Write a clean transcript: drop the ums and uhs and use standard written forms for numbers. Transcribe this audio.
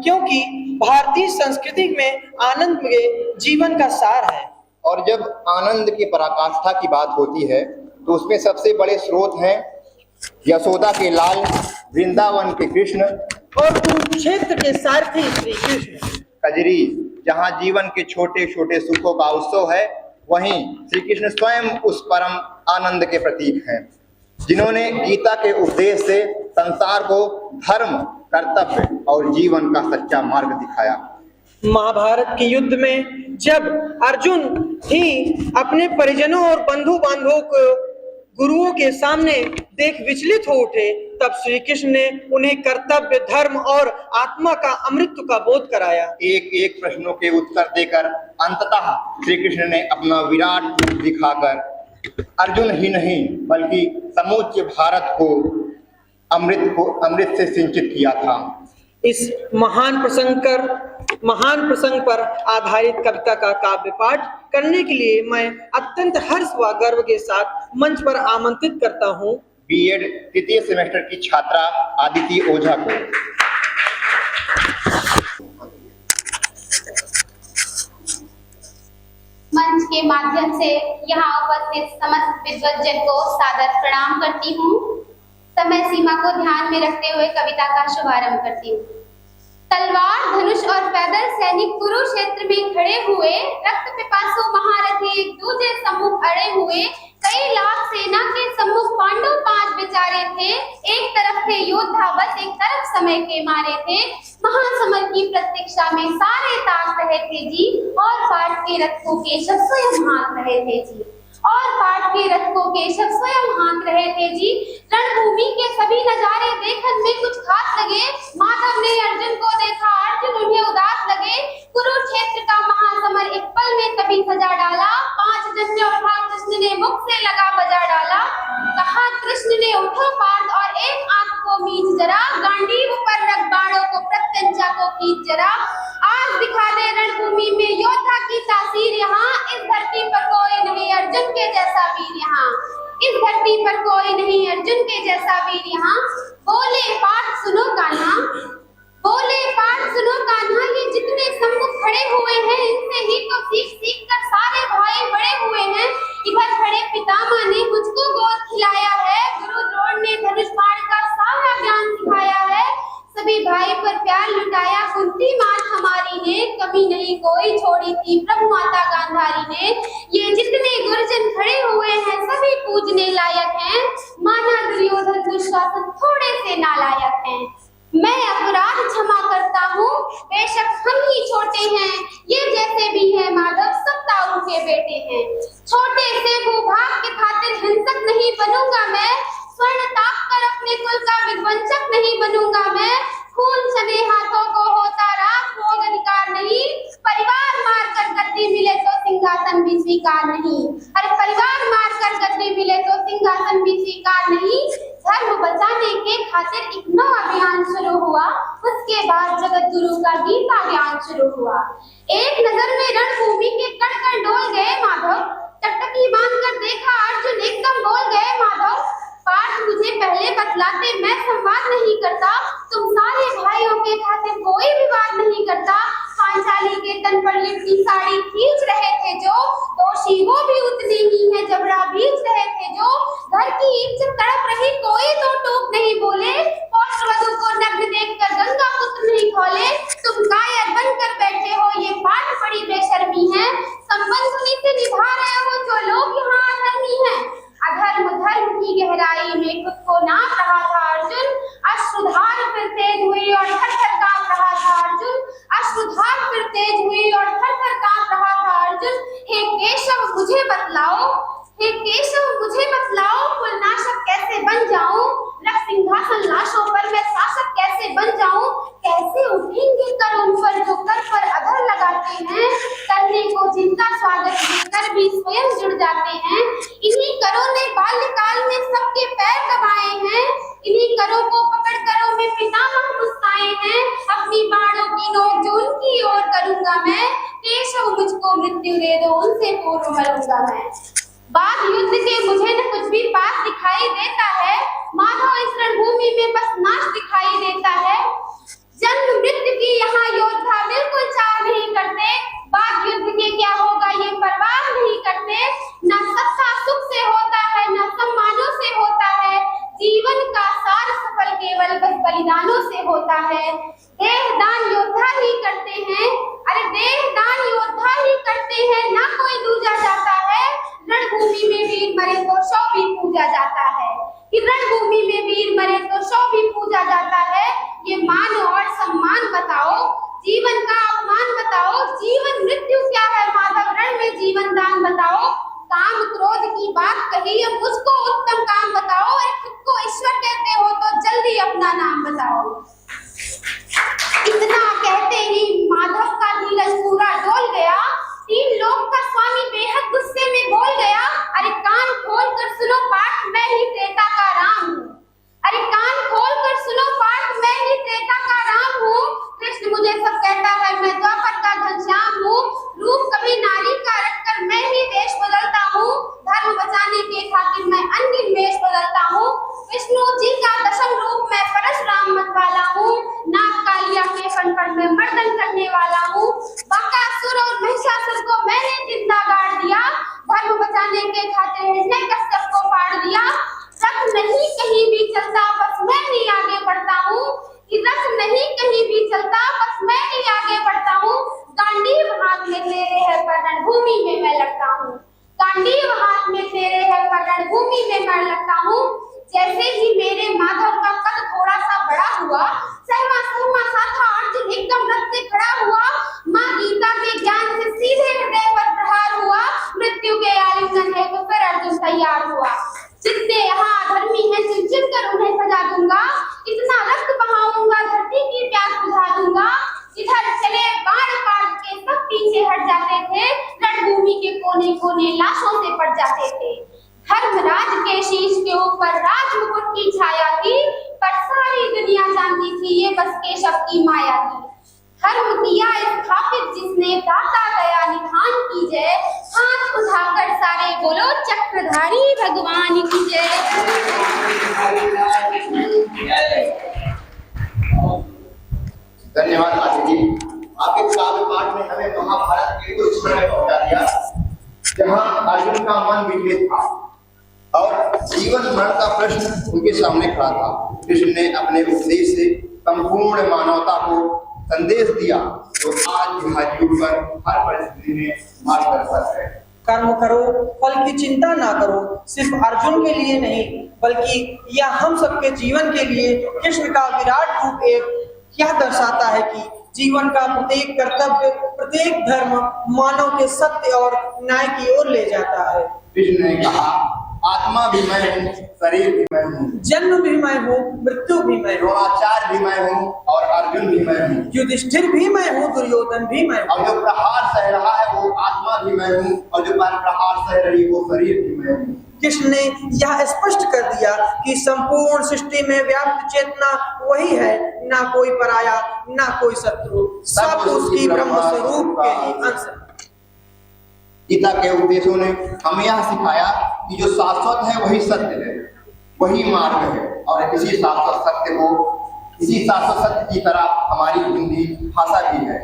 क्योंकि भारतीय संस्कृति में आनंद में जीवन का सार है। और जब आनंद की पराकाष्ठा की बात होती है तो उसमें सबसे बड़े स्रोत हैं यशोदा के लाल, वृंदावन के कृष्ण और कुरुक्षेत्र के सारथी श्री कृष्ण। कजरी जहाँ जीवन के छोटे छोटे सुखों का उत्सव है, वहीं श्री कृष्ण स्वयं उस परम आनंद के प्रतीक हैं, जिन्होंने गीता के उपदेश से संसार को धर्म, कर्तव्य और जीवन का सच्चा मार्ग दिखाया। महाभारत के युद्ध में जब अर्जुन ही अपने परिजनों और बंधु बांधवों को गुरुओं के सामने देख विचलित हो उठे, तब श्री कृष्ण ने उन्हें कर्तव्य, धर्म और आत्मा का अमृत का बोध कराया। एक एक प्रश्नों के उत्तर देकर अंततः श्री कृष्ण ने अपना विराट रूप दिखाकर अर्जुन ही नहीं बल्कि समूचे भारत को अमृत से सिंचित किया था। इस महान प्रसंग पर आधारित कविता का काव्य पाठ करने के लिए मैं अत्यंत हर्ष व गर्व के साथ मंच पर आमंत्रित करता हूं बीएड तृतीय सेमेस्टर की छात्रा आदिति ओझा को। मंच के माध्यम से यहाँ उपस्थित समस्त विद्वज्जन को सादर प्रणाम करती हूँ। समय सीमा को ध्यान में रखते हुए कविता का शुभारंभ करती हूँ। तलवार, धनुष और पैदल सैनिक कुरुक्षेत्र में खड़े हुए, रक्त पिपासु महारथी एक दूजे सम्मुख अड़े हुए, कई लाख सेना के सम्मुख पांडव 5 बेचारे थे। एक तरफ थे योद्धा बस, एक तरफ समय के मारे थे। महासमर की प्रतीक्षा में सारे ताक रहे थे जी, और पाठ के रथों के शव स्वयं हाँक रहे थे जी, और पाठ के रथों के शव स्वयं हाँक रहे थे जी। रणभूमि के सभी नजारे देखने में कुछ खास लगे, माधव ने अर्जुन को देखा, अर्जुन उन्हें उदास लगे। कुरुक्षेत्र का महासमर एक पल में तभी सजा डाला, 5 जन ने उठा, कृष्ण ने मुख से लगा बजा डाला। कहा कृष्ण ने उठो पार्थ और एक आंख को मीच जरा, गांडीव पर रख बाणों को प्रत्यंचा को खींच जरा। आज दिखा दे रणभूमि में योद्धा की तासीर यहाँ, इस धरती पर कोई नहीं अर्जुन के जैसा वीर यहाँ, इस धरती पर कोई नहीं अर्जुन के जैसा वीर यहाँ। बोले पाठ सुनो कान्हा, बोले पाठ सुनो कान्हा, ये जितने सम्मुख खड़े हुए हैं इनसे ही तो सीख सीख कर सारे भाई बड़े हुए हैं। इधर खड़े पितामह ने मुझको गोद खिलाया है, गुरु द्रोण ने धनुष बाण का सारा ज्ञान सिखाया है। सभी भाई पर प्यार लुटाया कुंती माँ हमारी ने, कमी नहीं कोई छोड़ी थी प्रभु माता गांधारी ने। ये जितने गुरुजन खड़े हुए हैं सभी पूजने लायक हैं, माना दुर्योधन दुशासन थोड़े से नालायक हैं। मैं अपराध क्षमा करता हूँ, बेशक हम ही छोटे हैं, ये जैसे भी है माधव सब ताऊ के बेटे हैं। छोटे से भूभाग के खातिर हिंसक नहीं बनूंगा मैं, स्वर्ण ताक कर अपने कुल का विध्वंसक नहीं बनूंगा मैं। खून सने हाथों को होता राख, भोग अधिकार नहीं, परिवार मार कर गद्दी मिले तो सिंहासन भी स्वीकार नहीं। अरे परिवार मार कर गद्दी मिले तो सिंहासन भी स्वीकार नहीं। धर्म बचाने के खातिर एक नया अभियान शुरू हुआ, उसके बाद जगत गुरु का गीता ज्ञान शुरू हुआ। एक नजर में रणभूमि के कण कण डोल गए माधव, टकटकी बांध कर देखा अर्जुन एकदम बोल गए माधव। पार्थ मुझे पहले बतलाते मैं संवाद नहीं करता, तुम सारे भाइयों के खातिर कोई विवाद नहीं करता। पांचाली के तन पर लिपटी साड़ी खींच रहे थे जो, दोषी वो भी उतने ही है जबड़ा भींच रहे थे जो। घर की इज्जत तड़प रही कोई तो टूक नहीं बोले, पौत्रवधू को नग्न देखकर गंगा पुत्र नहीं खोले। तुम कायर बनकर बैठे हो ये पाठ बड़ी बेशर्मी है, संबंध उन्हीं से निभा रहे हो जो लोग यहाँ अधर्मी हैं। अधर्म धर्म की गहराई में खुद को नाप रहा था अर्जुन, अश्रुधार फिर तेज हुई और थर थर कांप रहा था अर्जुन, अश्रुधार फिर तेज हुई और थर थर कांप रहा था अर्जुन। हे केशव मुझे बतलाओ, हे केशव मुझे बतलाओ, कुलनाशक कैसे बन जाऊं, रख सिंहासन लाशों पर मैं शासक कैसे बन जाऊं। कैसे उठेंगे कर उन पर जो कर पर अधर लगाते हैं, करने को जिनका स्वागत देकर भी स्वयं जुड़ जाते हैं। इन्हीं करों ने बाल्यकाल में सबके पैर दबाए हैं, इन्हीं करों को पकड़ करों में पितामह मुस्काए हैं। अपनी बाणों की नोक जो उनकी ओर करूंगा मैं, केशव मुझको मृत्यु दे दो उनसे पूर्व मरूंगा मैं। बाद युद्ध के मुझे न कुछ भी पास दिखाई देता है, माधव इस रणभूमि में बस नाश दिखाई देता है। जन्म मृत्यु की यहाँ देहदान योद्धा ही करते हैं, अरे देहदान योद्धा ही करते हैं, ना कोई दूजा जाता है। रणभूमि में वीर मरे तो शव भी पूजा जाता है, कि रणभूमि में वीर मरे तो शव भी पूजा जाता है। ये मान और सम्मान बताओ, जीवन का अपमान बताओ, जीवन मृत्यु क्या है माधव रण में जीवन दान बताओ। काम क्रोध की बात कही है, मुझको उत्तम काम बताओ, अरे खुद को ईश्वर कहते हो तो जल्दी अपना नाम बताओ। इतना कहते ही माधव का धीरज पूरा डोल गया, तीन लोक का स्वामी बेहद गुस्से में बोल गया, अरे कान खोल कर सुनो पाठ, मैं ही त्रेता का राम हूँ। अरे कान खोल कर सुनो पाठ, मैं ही त्रेता का राम हूँ। कृष्ण मुझे सब कहता है, मैं द्वापर का घनश्याम हूँ। रूप कभी नारी का रखकर मैं ही वेश बदलता हूँ, धर्म बचाने के खातिर मैं अन्य वेश बदलता हूँ। विष्णु जी का दशम रूप मैं परशुराम मत वाला हूँ, नाग कालिया के फन पर मैं मर्दन करने वाला हूँ। बकासुर और महिषासुर को मैंने जिंदा गाड़ दिया, धर्म बचाने के खातिर हिरण्यकश्यप को फाड़ दिया। रथ नहीं कहीं भी चलता, बस मैं ही आगे बढ़ता हूँ, कि रथ नहीं कहीं भी चलता, बस मैं ही आगे बढ़ता हूँ। गांडीव हाथ में तेरे है पर रणभूमि में मैं लड़ता हूँ, गांडीव हाथ में तेरे है पर रणभूमि में मैं लड़ता हूँ। जैसे ही मेरे माधव का कद थोड़ा सा बड़ा हुआ, सहमा सहमा सा था अर्जुन एकदम रथ से खड़ा हुआ। माँ गीता के ज्ञान से सीधे हृदय पर प्रहार हुआ, मृत्यु के आलिंगन है तो फिर अर्जुन तैयार हुआ। जितने यहाँ धर्मी हैं चुन चुन कर उन्हें सजा दूंगा, इतना रक्त बहाऊंगा धरती की प्यास बुझा दूंगा। इधर चले बाण काट के सब पीछे हट जाते थे, रणभूमि के कोने कोने लाशों से पड़ जाते थे। धर्मराज के शीश के ऊपर राज मुकुट की छाया थी, पर सारी दुनिया जानती थी ये बस केशव की माया थी। धर्म किया स्थापित जिसने, दाता दया निधान की जय। हाथ उठाकर सारे बोलो चक्रधारी भगवान की जय। धन्यवाद आदि जी, आपके काव्य पाठ में हमें महाभारत के उस समय पहुंचा दिया जहां अर्जुन का मन विचलित था और जीवन मरण का प्रश्न उनके सामने खड़ा था। कृष्ण ने अपने उपदेश से संपूर्ण मानवता को संदेश दिया, जो आज हर युग पर हर परिस्थिति में मार्गदर्शक है। कर्म करो, फल की चिंता ना करो। सिर्फ अर्जुन के लिए नहीं, बल्कि यह हम सबके जीवन के लिए कृष्ण का विराट रूप एक यह दर्शाता है कि जीवन का प्रत्येक कर्तव्य, प्रत्येक धर्म मानव के सत्य और न्याय की ओर ले जाता है। कृष्ण ने कहा, आत्मा भी मैं हूँ, शरीर भी मैं हूँ, जन्म भी मैं हूँ, मृत्यु भी मैं हूँ, द्रोणाचार्य भी मैं हूँ और अर्जुन भी मैं हूँ, युधिष्ठिर भी मैं हूँ, दुर्योधन भी मैं हूँ। और जो प्रहार सह रहा है वो आत्मा भी मैं हूँ, और जो प्रहार सह रही वो शरीर भी मैं हूँ। कृष्ण ने यह स्पष्ट कर दिया कि संपूर्ण सृष्टि में व्याप्त चेतना वही है, ना कोई पराया, ना कोई शत्रु, सब उसकी ब्रह्म स्वरूप के ही अंश है। गीता के उपदेशों ने हमें यह सिखाया कि जो शाश्वत है वही सत्य है, वही मार्ग है, और इसी शाश्वत सत्य की तरह हमारी हिंदी भाषा भी है।